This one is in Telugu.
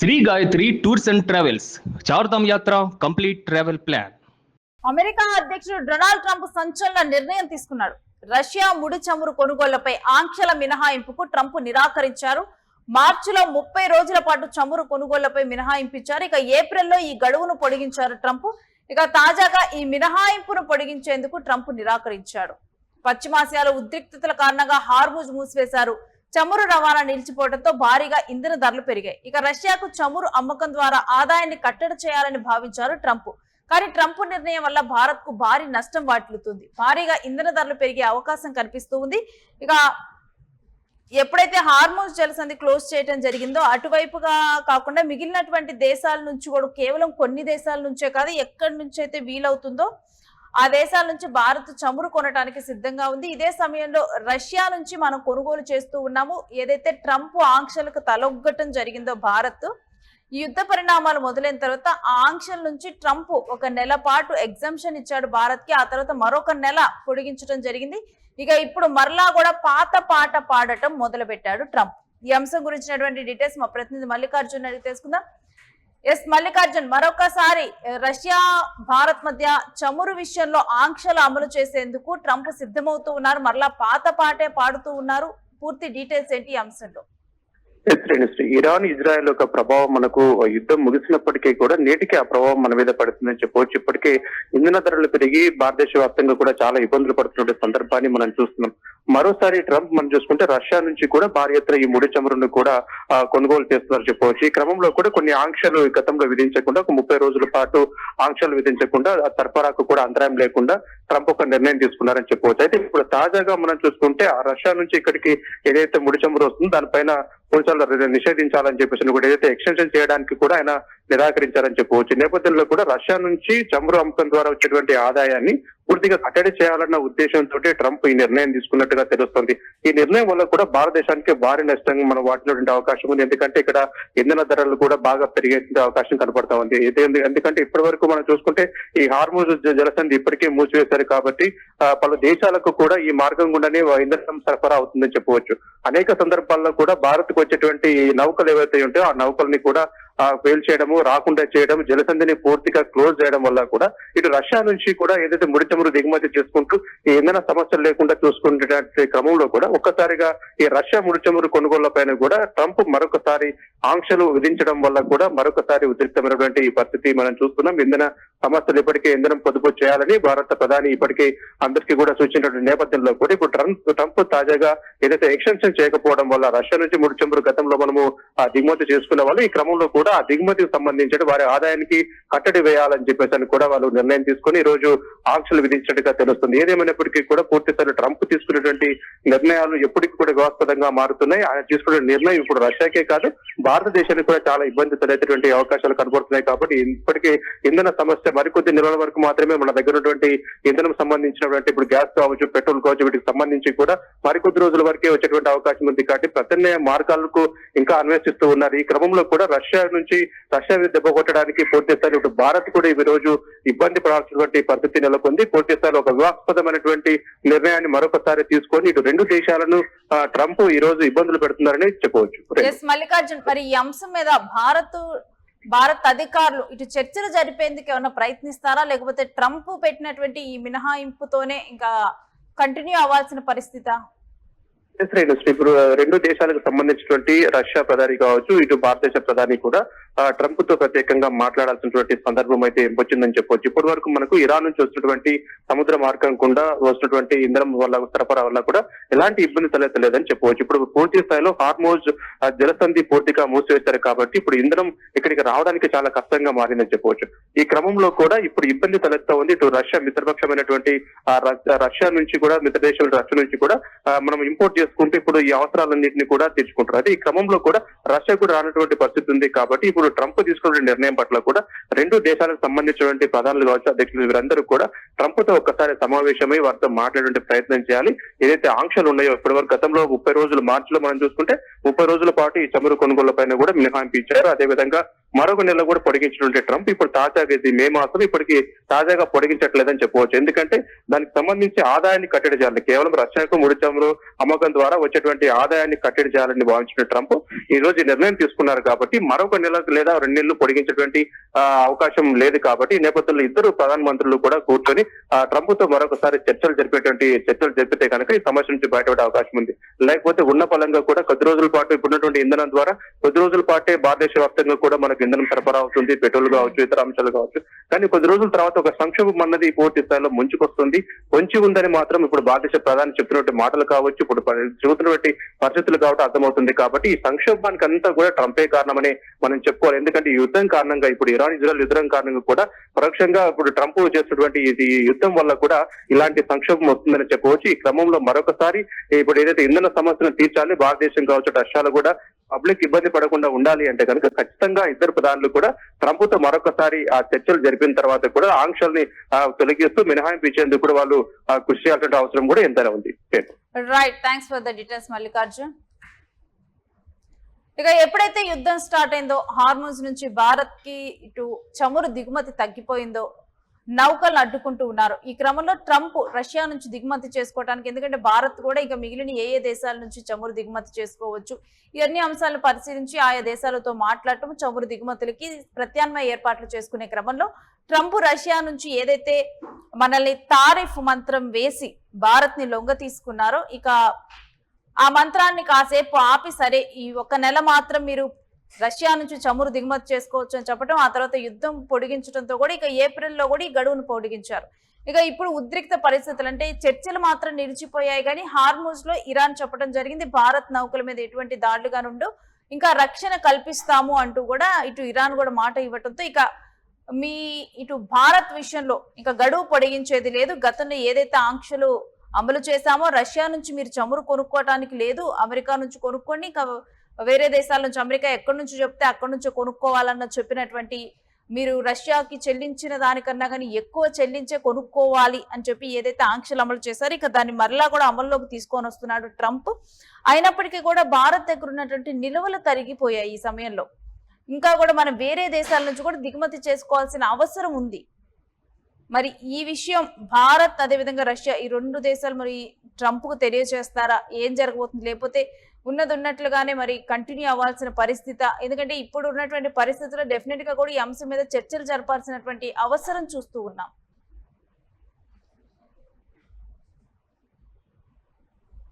Shri Gayatri tours and travels Chardham Yatra complete travel plan. America అధ్యక్షుడు డొనాల్డ్ ట్రంప్ సంచలన నిర్ణయం తీసుకున్నాడు. రష్యా ముడి చమురు కొనుగోళ్లపై ఆంక్షల మినహాయింపుకు ట్రంప్ నిరాకరించారు. మార్చిలో 30 రోజుల పాటు చమురు కొనుగోళ్లపై మినహాయింపించారు. ఇక ఏప్రిల్లో ఈ గడువును పొడిగించారు ట్రంప్. ఇక తాజాగా ఈ మినహాయింపును పొడిగించేందుకు ట్రంప్ నిరాకరించాడు. పశ్చిమాసియాలో ఉద్రిక్తతల కారణంగా హార్ముజ్ మూసివేశారు. చమురు రవాణా నిలిచిపోవడంతో భారీగా ఇంధన ధరలు పెరిగాయి. ఇక రష్యాకు చమురు అమ్మకం ద్వారా ఆదాయాన్ని కట్టడి చేయాలని భావించారు ట్రంప్. కానీ ట్రంప్ నిర్ణయం వల్ల భారత్ కు భారీ నష్టం వాటిల్లుతుంది. భారీగా ఇంధన ధరలు పెరిగే అవకాశం కనిపిస్తూ ఉంది. ఇక ఎప్పుడైతే హార్మోజ్ జలసంధి క్లోజ్ చేయడం జరిగిందో అటువైపుగా కాకుండా మిగిలినటువంటి దేశాల నుంచి కూడా కేవలం కొన్ని దేశాల నుంచే కాదు ఎక్కడి నుంచి అయితే వీలవుతుందో ఆ దేశాల నుంచి భారత్ చమురు కొనడానికి సిద్ధంగా ఉంది. ఇదే సమయంలో రష్యా నుంచి మనం కొనుగోలు చేస్తూ ఉన్నాము. ఏదైతే ట్రంప్ ఆంక్షలకు తలొగ్గటం జరిగిందో భారత్, ఈ యుద్ధ పరిణామాలు మొదలైన తర్వాత ఆ ఆంక్షల నుంచి ట్రంప్ ఒక నెల పాటు ఎగ్జంప్షన్ ఇచ్చాడు భారత్ కి. ఆ తర్వాత మరొక నెల పొడిగించడం జరిగింది. ఇక ఇప్పుడు మరలా కూడా పాత పాట పాడటం మొదలు పెట్టాడు ట్రంప్. ఈ అంశం గురించినటువంటి డీటెయిల్స్ మా ప్రతినిధి మల్లికార్జున్ అడిగి తెలుసుకుందాం. ఎస్ మల్లికార్జున్, మరొకసారి రష్యా భారత్ మధ్య చమురు విషయంలో ఆంక్షలు అమలు చేసేందుకు ట్రంప్ సిద్ధమవుతూ ఉన్నారు. మరలా పాత పాటే పాడుతూ ఉన్నారు. పూర్తి డీటెయిల్స్ ఏంటి ఈ అంశంలో? ఇరాన్ ఇజ్రాయెల్ యొక్క ప్రభావం మనకు యుద్ధం ముగిసినప్పటికీ కూడా నేటికి ఆ ప్రభావం మన మీద పడుతుందని చెప్పవచ్చు. ఇప్పటికే ఇంధన ధరలు పెరిగి భారతదేశ వ్యాప్తంగా కూడా చాలా ఇబ్బందులు పడుతున్న సందర్భాన్ని మనం చూస్తున్నాం. మరోసారి ట్రంప్ మనం చూసుకుంటే రష్యా నుంచి కూడా భారీ ఎత్తున ఈ ముడి చమురును కూడా కొనుగోలు చేస్తున్నారు చెప్పవచ్చు. ఈ క్రమంలో కూడా కొన్ని ఆంక్షలు గతంలో విధించకుండా ఒక 30 రోజుల పాటు ఆంక్షలు విధించకుండా సరఫరాకు కూడా అంతరాయం లేకుండా ట్రంప్ ఒక నిర్ణయం తీసుకున్నారని చెప్పవచ్చు. అయితే ఇప్పుడు తాజాగా మనం చూసుకుంటే ఆ రష్యా నుంచి ఇక్కడికి ఏదైతే ముడి చమురు వస్తుందో దానిపైన కొంచెం నిషేధించాలని చెప్పేసి కూడా ఏదైతే ఎక్స్టెన్షన్ చేయడానికి కూడా ఆయన నిరాకరించారని చెప్పవచ్చు. నేపథ్యంలో కూడా రష్యా నుంచి చమురు అమ్మకం ద్వారా వచ్చేటువంటి ఆదాయాన్ని పూర్తిగా కట్టడి చేయాలన్న ఉద్దేశంతో ట్రంప్ ఈ నిర్ణయం తీసుకున్నట్టుగా తెలుస్తోంది. ఈ నిర్ణయం వల్ల కూడా భారతదేశానికి భారీ నష్టంగా మనం వాటినటువంటి అవకాశం ఉంది. ఎందుకంటే ఇక్కడ ఇంధన ధరలు కూడా బాగా పెరిగే అవకాశం కనపడతా ఉంది. ఎందుకంటే ఇప్పటి వరకు మనం చూసుకుంటే ఈ హార్మోజ్ జలసంధి ఇప్పటికే మూసివేశారు కాబట్టి పలు దేశాలకు కూడా ఈ మార్గం గుండానే ఇంధనం సరఫరా అవుతుందని చెప్పవచ్చు. అనేక సందర్భాల్లో కూడా భారత్ కు వచ్చేటువంటి నౌకలు ఏవైతే ఉంటాయో ఆ నౌకల్ని కూడా ఫెయిల్ చేయడము, రాకుండా చేయడం, జలసంధిని పూర్తిగా క్లోజ్ చేయడం వల్ల కూడా ఇటు రష్యా నుంచి కూడా ఏదైతే ముడి చమురు దిగుమతి చేసుకుంటూ ఈ ఇంధన సమస్యలు లేకుండా చూసుకునే క్రమంలో కూడా ఒక్కసారిగా ఈ రష్యా ముడి చమురు కొనుగోళ్ల పైన కూడా ట్రంప్ మరొకసారి ఆంక్షలు విధించడం వల్ల కూడా మరొకసారి ఉద్రిక్తమైనటువంటి ఈ పరిస్థితి మనం చూస్తున్నాం. ఇంధన సమస్యలు ఇప్పటికే ఇంధనం పొదుపు చేయాలని భారత ప్రధాని ఇప్పటికే అందరికీ కూడా సూచించినటువంటి నేపథ్యంలో కూడా ఇప్పుడు ట్రంప్ తాజాగా ఏదైతే ఎక్స్టెన్షన్ చేయకపోవడం వల్ల రష్యా నుంచి ముడి చమురు గతంలో మనము దిగుమతి చేసుకునే వాళ్ళు ఈ క్రమంలో కూడా ఆ దిగుమతికి సంబంధించి వారి ఆదాయానికి కట్టడి వేయాలని చెప్పేసి కూడా వాళ్ళు నిర్ణయం తీసుకుని ఈ రోజు ఆంక్షలు విధించినట్టుగా తెలుస్తుంది. ఏదేమైనప్పటికీ కూడా పూర్తిసారి ట్రంప్ తీసుకునేటువంటి నిర్ణయాలు ఎప్పటికీ కూడా వివాదాస్పదంగా మారుతున్నాయి. ఆయన తీసుకునే నిర్ణయం ఇప్పుడు రష్యాకే కాదు భారతదేశానికి కూడా చాలా ఇబ్బంది తలెత్తేటువంటి అవకాశాలు కనబడుతున్నాయి. కాబట్టి ఇప్పటికే ఇంధన సమస్య మరికొద్ది నెలల వరకు మాత్రమే మన దగ్గర ఉన్నటువంటి ఇంధనం సంబంధించినటువంటి ఇప్పుడు గ్యాస్ కావచ్చు, పెట్రోల్ కావచ్చు, వీటికి సంబంధించి కూడా మరికొద్ది రోజుల వరకే వచ్చేటువంటి అవకాశం ఉంది. కాబట్టి ప్రత్యామ్నాయ మార్గాలకు ఇంకా అన్వేషిస్తూ ఉన్నారు. ఈ క్రమంలో కూడా రష్యా దెబ్బ కొట్టడానికి పూర్తి స్థాయిలో ఇప్పుడు భారత్ కూడా ఈ రోజు ఇబ్బంది పడాల్సినటువంటి పరిస్థితి నెలకొంది. పూర్తి స్థాయిలో ఒక వివాదాస్పదమైనటువంటి నిర్ణయాన్ని మరొకసారి తీసుకొని ఇటు రెండు దేశాలను ట్రంప్ ఈ రోజు ఇబ్బందులు పెడుతున్నారని చెప్పవచ్చు. మల్లికార్జున్, మరి ఈ అంశం మీద భారత్ అధికారులు ఇటు చర్చలు జరిపేందుకు ఏమైనా ప్రయత్నిస్తారా, లేకపోతే ట్రంప్ పెట్టినటువంటి ఈ మినహాయింపుతోనే ఇంకా కంటిన్యూ అవ్వాల్సిన పరిస్థితా? ఇప్పుడు రెండు దేశాలకు సంబంధించినటువంటి రష్యా ప్రధాని కావచ్చు, ఇటు భారతదేశ ప్రధాని కూడా ట్రంప్ తో ప్రత్యేకంగా మాట్లాడాల్సినటువంటి సందర్భం అయితే వచ్చిందని చెప్పవచ్చు. ఇప్పటి వరకు మనకు ఇరాన్ నుంచి వస్తున్నటువంటి సముద్ర మార్గం గుండా వస్తున్నటువంటి ఇంధనం వల్ల సరఫరా వల్ల కూడా ఎలాంటి ఇబ్బంది తలెత్తలేదని చెప్పవచ్చు. ఇప్పుడు పూర్తి స్థాయిలో హార్మోజ్ జలసంధి పూర్తిగా మూసివేశారు కాబట్టి ఇప్పుడు ఇంధనం ఇక్కడికి రావడానికి చాలా కష్టంగా మారిందని చెప్పవచ్చు. ఈ క్రమంలో కూడా ఇప్పుడు ఇబ్బంది తలెత్తా ఉంది. ఇటు రష్యా మిత్రపక్షమైనటువంటి రష్యా నుంచి కూడా మిత్ర దేశాల రష్యా నుంచి కూడా మనం ఇంపోర్ట్ చేసుకుంటూ ఇప్పుడు ఈ అవసరాలన్నింటినీ కూడా తీర్చుకుంటారు. అయితే ఈ క్రమంలో కూడా రష్యా కూడా రానటువంటి పరిస్థితి ఉంది. కాబట్టి ఇప్పుడు ట్రంప్ తీసుకున్న నిర్ణయం పట్ల కూడా రెండు దేశాలకు సంబంధించినటువంటి ప్రధానులు కావచ్చు, అధ్యక్షులు వీరందరూ కూడా ట్రంప్ తో ఒక్కసారి సమావేశమై వారితో మాట్లాడే ప్రయత్నం చేయాలి. ఏదైతే ఆంక్షలు ఉన్నాయో ఇప్పటి వరకు గతంలో 30 రోజులు మార్చిలో మనం చూసుకుంటే 30 రోజుల పాటు ఈ చమురు కొనుగోళ్ల పైన కూడా మినహాయింపు ఇచ్చారు. అదేవిధంగా మరొక నెల కూడా పొడిగించినటువంటి ట్రంప్ ఇప్పుడు తాజాగా ఇది మే మాసం ఇప్పటికి తాజాగా పొడిగించట్లేదని చెప్పవచ్చు. ఎందుకంటే దానికి సంబంధించి ఆదాయాన్ని కట్టడి చేయాలి, కేవలం రష్యాకు ముడి చమురు అమ్మకం ద్వారా వచ్చేటువంటి ఆదాయాన్ని కట్టడి చేయాలని భావించిన ట్రంప్ ఈ రోజు నిర్ణయం తీసుకున్నారు. కాబట్టి మరొక నెల లేదా 2 నెలలు పొడిగించేటువంటి అవకాశం లేదు. కాబట్టి ఈ నేపథ్యంలో ఇద్దరు ప్రధానమంత్రులు కూడా కూర్చొని ట్రంప్ తో మరొకసారి చర్చలు జరిపితే కనుక ఈ సమస్య నుంచి బయటపడే అవకాశం ఉంది. లేకపోతే ఉన్న పలంగా కూడా కొద్ది రోజుల పాటు ఇప్పుడున్నటువంటి ఇంధనం ద్వారా కొద్ది రోజుల పాటే భారతదేశ వ్యాప్తంగా కూడా మనకు ఇంధనం సరఫరా అవుతుంది, పెట్రోల్ కావచ్చు, ఇతర అంశాలు కావచ్చు. కానీ కొద్ది రోజుల తర్వాత ఒక సంక్షోభం అన్నది పూర్తి స్థాయిలో ముంచుకొస్తుంది, పొంచి ఉందని మాత్రం ఇప్పుడు భారతదేశ ప్రధాని చెప్పినటువంటి మాటలు కావచ్చు, ఇప్పుడు చూస్తున్నటువంటి పరిస్థితులు కావడం అర్థమవుతుంది. కాబట్టి ఈ సంక్షోభానికి అంతా కూడా ట్రంపే కారణమని మనం చెప్పుకోవాలి. ఎందుకంటే ఈ యుద్ధం కారణంగా, ఇప్పుడు ఇరాన్ ఇజ్రాయెల్ యుద్ధం కారణంగా కూడా పరోక్షంగా ఇప్పుడు ట్రంప్ చేస్తున్నటువంటి ఈ యుద్ధం వల్ల కూడా ఇలాంటి సంక్షోభం వస్తుందని చెప్పవచ్చు. ఈ క్రమంలో మరొకసారి ఇప్పుడు ఏదైతే ఇంధన సమస్యను తీర్చాలి, భారతదేశం కావచ్చు, రష్యాలో కూడా పబ్లిక్ ఇబ్బంది పడకుండా ఉండాలి అంటే కనుక ఖచ్చితంగా ఇద్దరు ప్రధానులు కూడా ట్రంప్ తో మరొకసారి ఆ చర్చలు జరిపిన తర్వాత కూడా ఆంక్షల్ని తొలగిస్తూ మినహాయింపు ఇచ్చేందుకు కూడా వాళ్ళు కృషి చేయాల్సిన అవసరం కూడా ఎంతైనా ఉంది. Right, thanks for the details Mallikarjun. ఇక ఎప్పుడైతే యుద్ధం స్టార్ట్ అయిందో, హార్మోన్స్ నుంచి భారత్ కి ఇటు చమురు దిగుమతి తగ్గిపోయిందో నౌకలను అడ్డుకుంటూ ఉన్నారు. ఈ క్రమంలో ట్రంప్ రష్యా నుంచి దిగుమతి చేసుకోవడానికి, ఎందుకంటే భారత్ కూడా ఇక మిగిలిన ఏ దేశాల నుంచి చమురు దిగుమతి చేసుకోవచ్చు, ఇవన్నీ అంశాలను పరిశీలించి ఆయా దేశాలతో మాట్లాడటం, చమురు దిగుమతులకి ప్రత్యామ్నాయ ఏర్పాట్లు చేసుకునే క్రమంలో ట్రంప్ రష్యా నుంచి ఏదైతే మనల్ని తారిఫ్ మంత్రం వేసి భారత్ ని లొంగ తీసుకున్నారో, ఇక ఆ మంత్రాన్ని కాసేపు ఆపి, సరే ఈ 1 నెల మాత్రం మీరు రష్యా నుంచి చమురు దిగుమతి చేసుకోవచ్చు అని చెప్పడం, ఆ తర్వాత యుద్ధం పొడిగించడంతో కూడా ఇక ఏప్రిల్లో కూడా ఈ గడువును పొడిగించారు. ఇక ఇప్పుడు ఉద్రిక్త పరిస్థితులు అంటే చర్చలు మాత్రం నిలిచిపోయాయి, కానీ హార్మూజ్ లో ఇరాన్ చెప్పడం జరిగింది భారత్ నౌకల మీద ఎటువంటి దాడులుగా నుండు ఇంకా రక్షణ కల్పిస్తాము అంటూ కూడా ఇటు ఇరాన్ కూడా మాట ఇవ్వడంతో ఇక ఇటు భారత్ విషయంలో ఇంకా గడువు పొడిగించేది లేదు. గతంలో ఏదైతే ఆంక్షలు అమలు చేశామో, రష్యా నుంచి మీరు చమురు కొనుక్కోవటానికి లేదు, అమెరికా నుంచి కొనుక్కోండి, ఇంకా వేరే దేశాల నుంచి, అమెరికా ఎక్కడి నుంచి చెప్తే అక్కడి నుంచి కొనుక్కోవాలన్న చెప్పినటువంటి, మీరు రష్యాకి చెల్లించిన దానికన్నా కానీ ఎక్కువ చెల్లించే కొనుక్కోవాలి అని చెప్పి ఏదైతే ఆంక్షలు అమలు చేశారో, ఇక దాన్ని మరలా కూడా అమల్లోకి తీసుకొని వస్తున్నాడు ట్రంప్. అయినప్పటికీ కూడా భారత్ దగ్గర ఉన్నటువంటి నిల్వలు తరిగిపోయాయి. ఈ సమయంలో ఇంకా కూడా మనం వేరే దేశాల నుంచి కూడా దిగుమతి చేసుకోవాల్సిన అవసరం ఉంది. మరి ఈ విషయం భారత్ అదేవిధంగా రష్యా ఈ 2 దేశాలు మరి ట్రంప్ కు తెలియజేస్తారా, ఏం జరగబోతుంది, లేకపోతే ఉన్నది ఉన్నట్లుగానే మరి కంటిన్యూ అవ్వాల్సిన పరిస్థితి? ఎందుకంటే ఇప్పుడు ఉన్నటువంటి పరిస్థితుల్లో డెఫినెట్ గా కూడా ఈ అంశం మీద చర్చలు జరపాల్సినటువంటి అవసరం చూస్తూ ఉన్నాం.